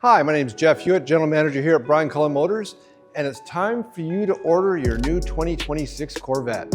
Hi, my name is Jeff Hewitt, General Manager here at Brian Cullen Motors, and it's time for you to order your new 2026 Corvette.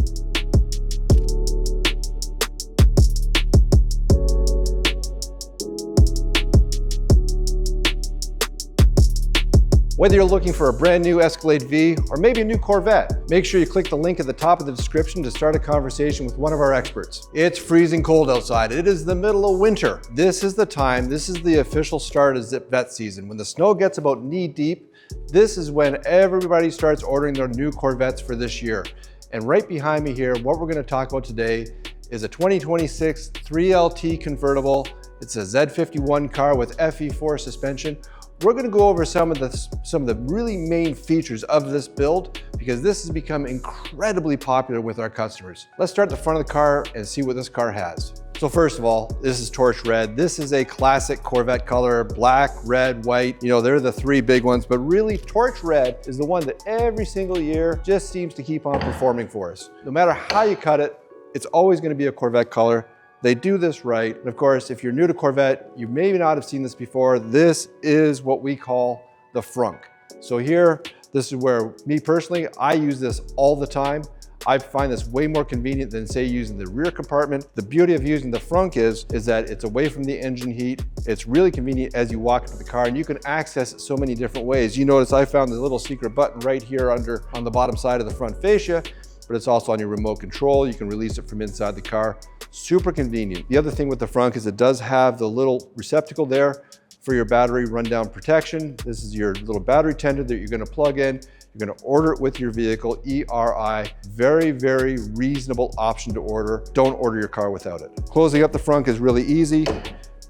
Whether you're looking for a brand new Escalade V or maybe a new Corvette, make sure you click the link at the top of the description to start a conversation with one of our experts. It's freezing cold outside. It is the middle of winter. This is the time, this is the official start of zip vet season. When the snow gets about knee deep, this is when everybody starts ordering their new Corvettes for this year. And right behind me here, what we're gonna talk about today is a 2026 3LT convertible. It's a Z51 car with FE4 suspension. We're going to go over some of the really main features of this build because this has become incredibly popular with our customers. Let's start at the front of the car and see what this car has. So first of all, this is torch red. This is a classic Corvette color, black, red, white. You know, they're the three big ones, but really torch red is the one that every single year just seems to keep on performing for us. No matter how you cut it, it's always going to be a Corvette color. They do this right. And of course, if you're new to Corvette, you may not have seen this before. This is what we call the frunk. So here, this is where me personally, I use this all the time. I find this way more convenient than say using the rear compartment. The beauty of using the frunk is that it's away from the engine heat. It's really convenient as you walk into the car and you can access it so many different ways. You notice I found the little secret button right here on the bottom side of the front fascia, but it's also on your remote control. You can release it from inside the car. Super convenient. The other thing with the frunk is it does have the little receptacle there for your battery rundown protection. This is your little battery tender that you're gonna plug in. You're gonna order it with your vehicle, ERI. Very, very reasonable option to order. Don't order your car without it. Closing up the frunk is really easy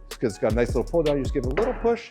because it's got a nice little pull down. You just give it a little push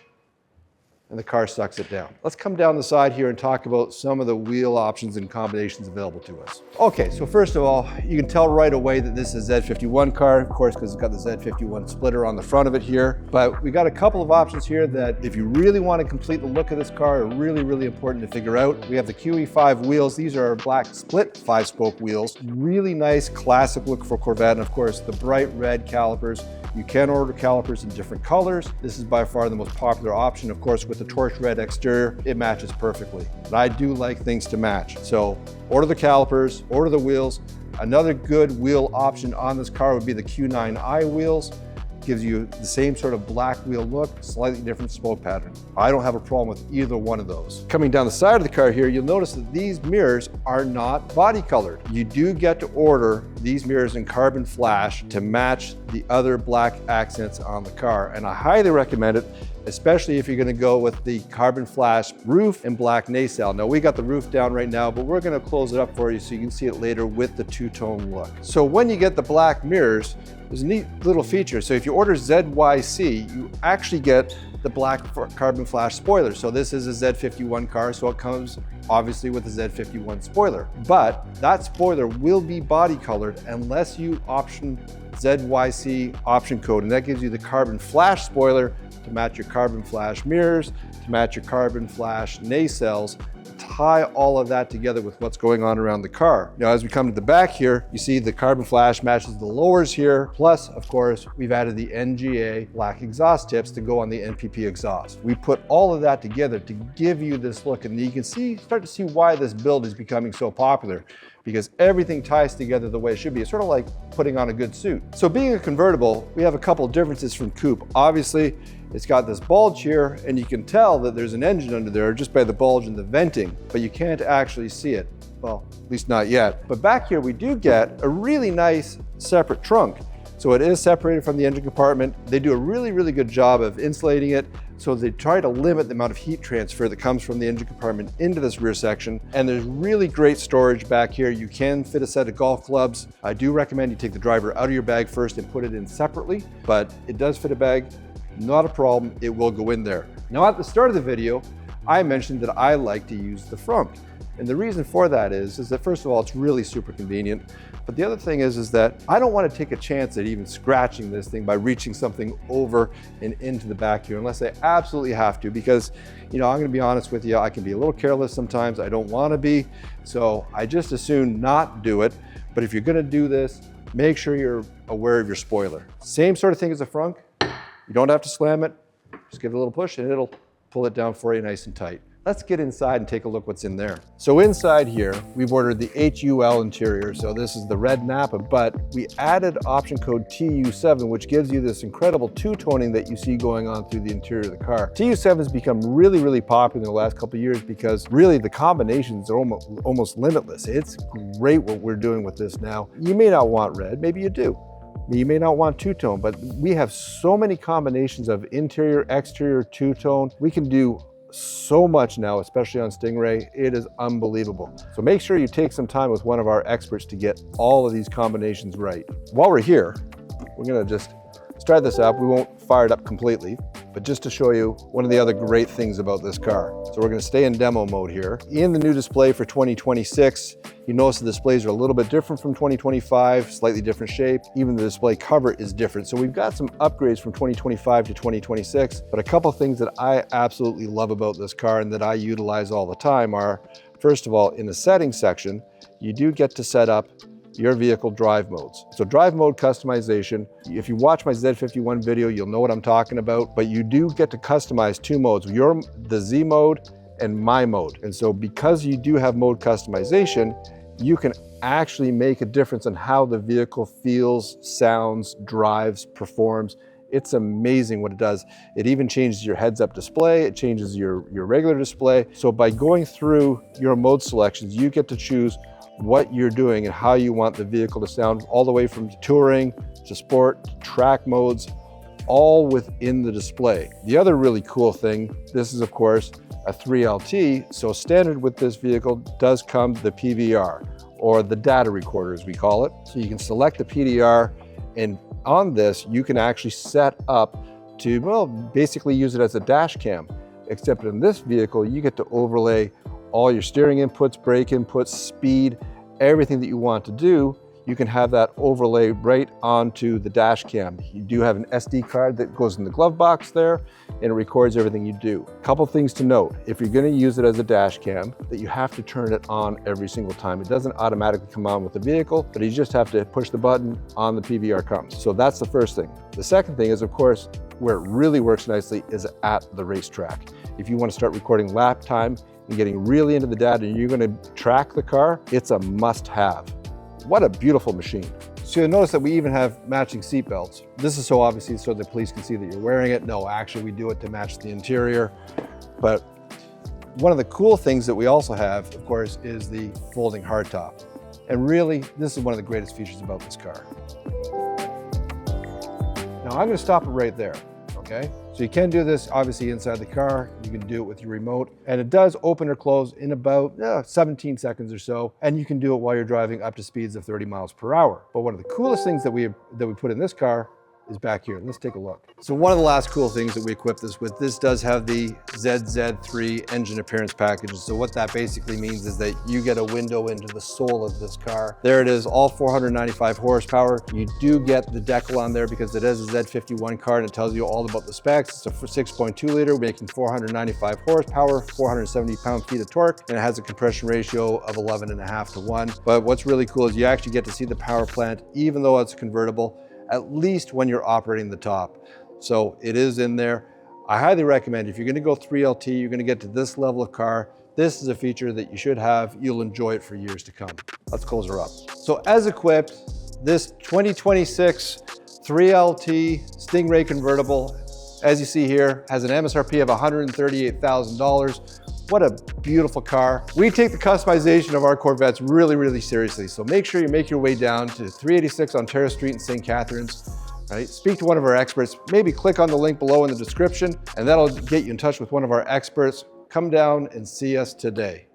and the car sucks it down. Let's come down the side here and talk about some of the wheel options and combinations available to us. Okay, so first of all, you can tell right away that this is a Z51 car, of course, because it's got the Z51 splitter on the front of it here. But we got a couple of options here that if you really want to complete the look of this car are really, really important to figure out. We have the QE5 wheels. These are our black split 5-spoke wheels. Really nice classic look for Corvette. And of course, the bright red calipers. You can order calipers in different colors. This is by far the most popular option. Of course, with the torch red exterior, it matches perfectly. But I do like things to match. So order the calipers, order the wheels. Another good wheel option on this car would be the Q9i wheels. Gives you the same sort of black wheel look, slightly different spoke pattern. I don't have a problem with either one of those. Coming down the side of the car here, you'll notice that these mirrors are not body colored. You do get to order these mirrors in carbon flash to match the other black accents on the car. And I highly recommend it, especially if you're gonna go with the carbon flash roof and black nacelle. Now we got the roof down right now, but we're gonna close it up for you so you can see it later with the two-tone look. So when you get the black mirrors, there's a neat little feature. So if you order ZYC, you actually get the black carbon flash spoiler. So this is a Z51 car, so it comes obviously with a Z51 spoiler. But that spoiler will be body colored unless you option ZYC option code, and that gives you the carbon flash spoiler to match your carbon flash mirrors, to match your carbon flash nacelles, tie all of that together with what's going on around the car. Now, as we come to the back here, you see the carbon flash matches the lowers here. Plus, of course, we've added the NGA black exhaust tips to go on the NPP exhaust. We put all of that together to give you this look, and you can start to see why this build is becoming so popular, because everything ties together the way it should be. It's sort of like putting on a good suit. So being a convertible, we have a couple of differences from coupe. Obviously, it's got this bulge here, and you can tell that there's an engine under there just by the bulge and the venting, but you can't actually see it. Well, at least not yet. But back here, we do get a really nice separate trunk. So it is separated from the engine compartment. They do a really, really good job of insulating it. So they try to limit the amount of heat transfer that comes from the engine compartment into this rear section. And there's really great storage back here. You can fit a set of golf clubs. I do recommend you take the driver out of your bag first and put it in separately, but it does fit a bag. Not a problem, it will go in there. Now at the start of the video, I mentioned that I like to use the frunk. And the reason for that is that first of all, it's really super convenient. But the other thing is that I don't want to take a chance at even scratching this thing by reaching something over and into the back here unless I absolutely have to, because, you know, I'm going to be honest with you, I can be a little careless sometimes. I don't want to be, so I just as soon not do it. But if you're going to do this, make sure you're aware of your spoiler. Same sort of thing as a frunk. You don't have to slam it. Just give it a little push and it'll pull it down for you nice and tight. Let's get inside and take a look what's in there. So inside here, we've ordered the HUL interior. So this is the red Napa, but we added option code TU7, which gives you this incredible two-toning that you see going on through the interior of the car. TU7 has become really, really popular in the last couple of years because really the combinations are almost limitless. It's great what we're doing with this now. You may not want red, maybe you do. You may not want two-tone, but we have so many combinations of interior, exterior, two-tone. We can do so much now, especially on Stingray. It is unbelievable. So make sure you take some time with one of our experts to get all of these combinations right. While we're here, we're gonna just start this up. We won't fire it up completely, but just to show you one of the other great things about this car. So we're gonna stay in demo mode here. In the new display for 2026, you notice the displays are a little bit different from 2025, slightly different shape. Even the display cover is different. So we've got some upgrades from 2025 to 2026, but a couple things that I absolutely love about this car and that I utilize all the time are, first of all, in the settings section, you do get to set up your vehicle drive modes. So drive mode customization, if you watch my Z51 video, you'll know what I'm talking about, but you do get to customize two modes, the Z mode and my mode. And so because you do have mode customization, you can actually make a difference in how the vehicle feels, sounds, drives, performs. It's amazing what it does. It even changes your heads-up display, it changes your regular display. So by going through your mode selections, you get to choose what you're doing and how you want the vehicle to sound, all the way from touring to sport, to track modes, all within the display. The other really cool thing, this is of course a 3LT, so standard with this vehicle does come the PVR, or the data recorder as we call it. So you can select the PDR, and on this you can actually set up to, well, basically use it as a dash cam, except in this vehicle you get to overlay all your steering inputs, brake inputs, speed, everything that you want to do. You can have that overlay right onto the dash cam. You do have an SD card that goes in the glove box there, and it records everything you do. Couple things to note: if you're going to use it as a dash cam, that you have to turn it on every single time. It doesn't automatically come on with the vehicle, but you just have to push the button, on the PVR comes. So that's the first thing. The second thing is, of course, where it really works nicely is at the racetrack. If you want to start recording lap time and getting really into the data and you're going to track the car, it's a must-have. What a beautiful machine. So you'll notice that we even have matching seat belts. This is so obviously so the police can see that you're wearing it. No, actually we do it to match the interior. But one of the cool things that we also have, of course, is the folding hardtop. And really, this is one of the greatest features about this car. Now I'm going to stop it right there, okay? So you can do this obviously inside the car. You can do it with your remote, and it does open or close in about 17 seconds or so, and you can do it while you're driving up to speeds of 30 miles per hour. But one of the coolest things that we put in this car is back here. Let's take a look. So one of the last cool things that we equip this with, this does have the ZZ3 engine appearance package. So what that basically means is that you get a window into the soul of this car. There it is, all 495 horsepower. You do get the decal on there because it is a Z51 car and it tells you all about the specs. It's a 6.2 liter making 495 horsepower, 470 pound-feet of torque, and it has a compression ratio of 11.5 to 1. But what's really cool is you actually get to see the power plant, even though it's convertible, at least when you're operating the top. So it is in there. I highly recommend, if you're going to go 3LT, you're going to get to this level of car, this is a feature that you should have. You'll enjoy it for years to come. Let's close her up. So as equipped, this 2026 3LT Stingray convertible, as you see here, has an MSRP of $138,000. What a beautiful car. We take the customization of our Corvettes really, really seriously. So make sure you make your way down to 386 Ontario Street in St. Catharines. Right? Speak to one of our experts. Maybe click on the link below in the description, and that'll get you in touch with one of our experts. Come down and see us today.